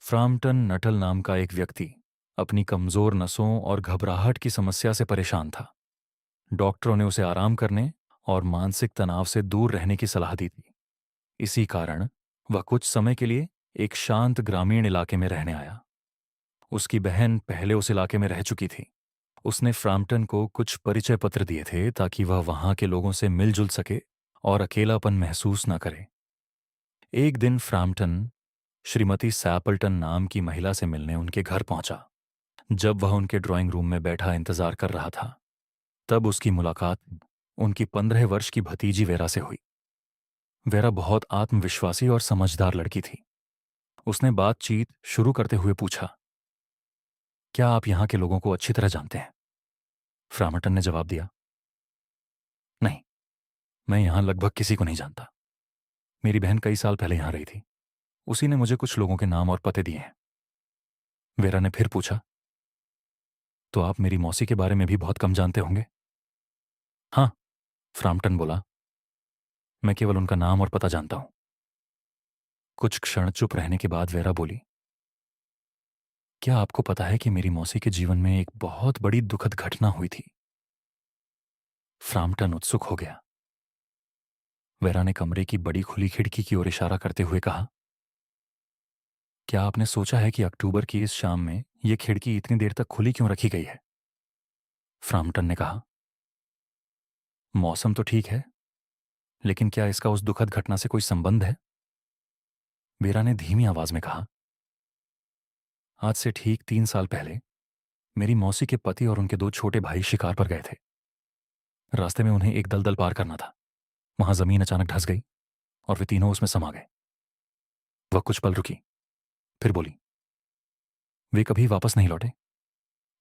फ्राम्पटन Nuttall नाम का एक व्यक्ति अपनी कमजोर नसों और घबराहट की समस्या से परेशान था। डॉक्टरों ने उसे आराम करने और मानसिक तनाव से दूर रहने की सलाह दी थी। इसी कारण वह कुछ समय के लिए एक शांत ग्रामीण इलाके में रहने आया। उसकी बहन पहले उस इलाके में रह चुकी थी। उसने फ्राम्पटन को कुछ परिचय पत्र दिए थे ताकि वह वहां के लोगों से मिलजुल सके और अकेलापन महसूस न करे। एक दिन फ्राम्पटन श्रीमती सैपल्टन नाम की महिला से मिलने उनके घर पहुंचा। जब वह उनके ड्राइंग रूम में बैठा इंतजार कर रहा था, तब उसकी मुलाकात उनकी 15 वर्ष की भतीजी वेरा से हुई। वेरा बहुत आत्मविश्वासी और समझदार लड़की थी। उसने बातचीत शुरू करते हुए पूछा, क्या आप यहाँ के लोगों को अच्छी तरह जानते हैं? फ्रामटन ने जवाब दिया, नहीं, मैं यहाँ लगभग किसी को नहीं जानता। मेरी बहन कई साल पहले यहाँ रही थी। उसी ने मुझे कुछ लोगों के नाम और पते दिए हैं। वेरा ने फिर पूछा, तो आप मेरी मौसी के बारे में भी बहुत कम जानते होंगे? हाँ, फ्राम्पटन बोला, मैं केवल उनका नाम और पता जानता हूं। कुछ क्षण चुप रहने के बाद वेरा बोली, क्या आपको पता है कि मेरी मौसी के जीवन में एक बहुत बड़ी दुखद घटना हुई थी? फ्राम्पटन उत्सुक हो गया। वेरा ने कमरे की बड़ी खुली खिड़की की ओर इशारा करते हुए कहा, क्या आपने सोचा है कि अक्टूबर की इस शाम में यह खिड़की इतनी देर तक खुली क्यों रखी गई है? फ्राम्पटन ने कहा, मौसम तो ठीक है, लेकिन क्या इसका उस दुखद घटना से कोई संबंध है? वेरा ने धीमी आवाज में कहा, आज से ठीक 3 साल पहले मेरी मौसी के पति और उनके दो छोटे भाई शिकार पर गए थे। रास्ते में उन्हें एक दलदल पार करना था। वहां जमीन अचानक धंस गई और वे तीनों उसमें समा गए। वह कुछ पल रुकी, फिर बोली, वे कभी वापस नहीं लौटे।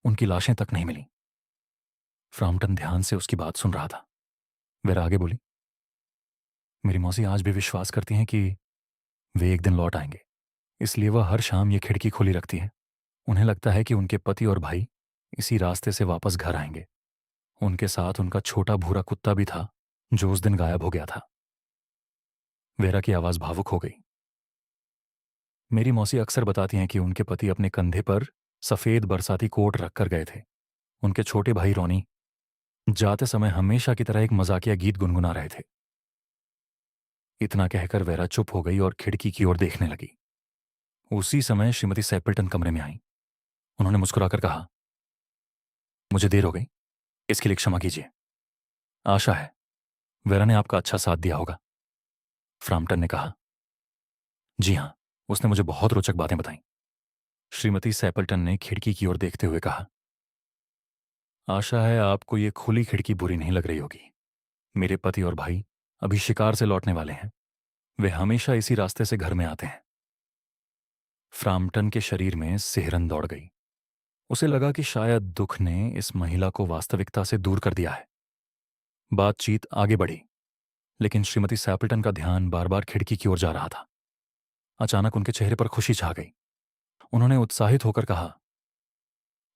उनकी लाशें तक नहीं मिली। फ्राम्पटन ध्यान से उसकी बात सुन रहा था। वेरा आगे बोली, मेरी मौसी आज भी विश्वास करती हैं कि वे एक दिन लौट आएंगे, इसलिए वह हर शाम ये खिड़की खुली रखती है। उन्हें लगता है कि उनके पति और भाई इसी रास्ते से वापस घर आएंगे। उनके साथ उनका छोटा भूरा कुत्ता भी था, जो उस दिन गायब हो गया था। वेरा की आवाज भावुक हो गई। मेरी मौसी अक्सर बताती हैं कि उनके पति अपने कंधे पर सफेद बरसाती कोट रखकर गए थे। उनके छोटे भाई रोनी जाते समय हमेशा की तरह एक मजाकिया गीत गुनगुना रहे थे। इतना कहकर वेरा चुप हो गई और खिड़की की ओर देखने लगी। उसी समय श्रीमती सैपल्टन कमरे में आई। उन्होंने मुस्कुराकर कहा, मुझे देर हो गई, इसके लिए क्षमा कीजिए। आशा है वेरा ने आपका अच्छा साथ दिया होगा। फ्राम्पटन ने कहा, जी हाँ, उसने मुझे बहुत रोचक बातें बताई। श्रीमती सैपल्टन ने खिड़की की ओर देखते हुए कहा, आशा है आपको ये खुली खिड़की बुरी नहीं लग रही होगी। मेरे पति और भाई अभी शिकार से लौटने वाले हैं। वे हमेशा इसी रास्ते से घर में आते हैं। फ्राम्पटन के शरीर में सिहरन दौड़ गई। उसे लगा कि शायद दुख ने इस महिला को वास्तविकता से दूर कर दिया है। बातचीत आगे बढ़ी, लेकिन श्रीमती सैपल्टन का ध्यान बार बार खिड़की की ओर जा रहा था। अचानक उनके चेहरे पर खुशी छा गई। उन्होंने उत्साहित होकर कहा,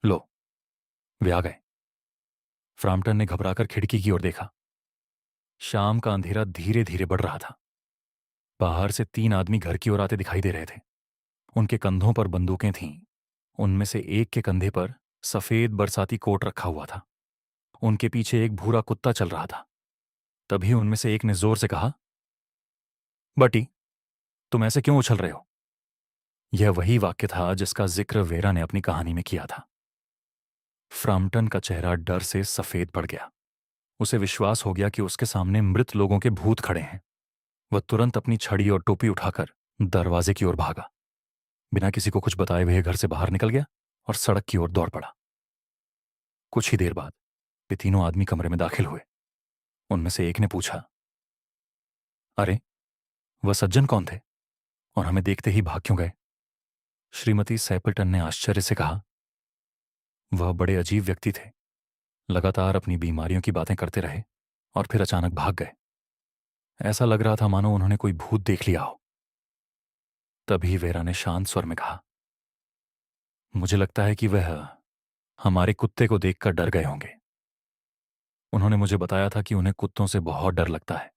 लो, वे आ गए। फ्राम्पटन ने घबराकर खिड़की की ओर देखा। शाम का अंधेरा धीरे धीरे बढ़ रहा था। बाहर से 3 आदमी घर की ओर आते दिखाई दे रहे थे। उनके कंधों पर बंदूकें थीं। उनमें से एक के कंधे पर सफेद बरसाती कोट रखा हुआ था। उनके पीछे एक भूरा कुत्ता चल रहा था। तभी उनमें से एक ने जोर से कहा, बटी, तुम ऐसे क्यों उछल रहे हो? यह वही वाक्य था जिसका जिक्र वेरा ने अपनी कहानी में किया था। फ्राम्पटन का चेहरा डर से सफेद पड़ गया। उसे विश्वास हो गया कि उसके सामने मृत लोगों के भूत खड़े हैं। वह तुरंत अपनी छड़ी और टोपी उठाकर दरवाजे की ओर भागा। बिना किसी को कुछ बताए हुए घर से बाहर निकल गया और सड़क की ओर दौड़ पड़ा। कुछ ही देर बाद वे तीनों आदमी कमरे में दाखिल हुए। उनमें से एक ने पूछा, अरे, वह सज्जन कौन थे और हमें देखते ही भाग क्यों गए? श्रीमती सैपल्टन ने आश्चर्य से कहा, वह बड़े अजीब व्यक्ति थे। लगातार अपनी बीमारियों की बातें करते रहे और फिर अचानक भाग गए। ऐसा लग रहा था मानो उन्होंने कोई भूत देख लिया हो। तभी वेरा ने शांत स्वर में कहा, मुझे लगता है कि वह हमारे कुत्ते को देखकर डर गए होंगे। उन्होंने मुझे बताया था कि उन्हें कुत्तों से बहुत डर लगता है।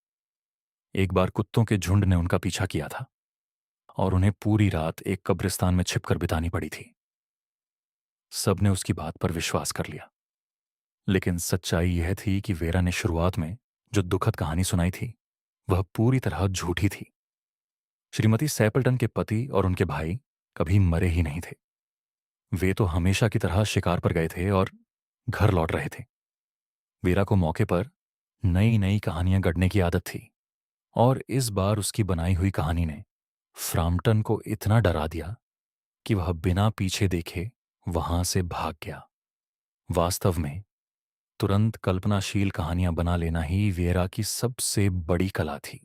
एक बार कुत्तों के झुंड ने उनका पीछा किया था और उन्हें पूरी रात एक कब्रिस्तान में छिपकर बितानी पड़ी थी। सबने उसकी बात पर विश्वास कर लिया, लेकिन सच्चाई यह थी कि वेरा ने शुरुआत में जो दुखद कहानी सुनाई थी वह पूरी तरह झूठी थी। श्रीमती सैपल्टन के पति और उनके भाई कभी मरे ही नहीं थे। वे तो हमेशा की तरह शिकार पर गए थे और घर लौट रहे थे। वेरा को मौके पर नई नई कहानियां गढ़ने की आदत थी, और इस बार उसकी बनाई हुई कहानी ने फ्राम्पटन को इतना डरा दिया कि वह बिना पीछे देखे वहां से भाग गया। वास्तव में तुरंत कल्पनाशील कहानियां बना लेना ही वेरा की सबसे बड़ी कला थी।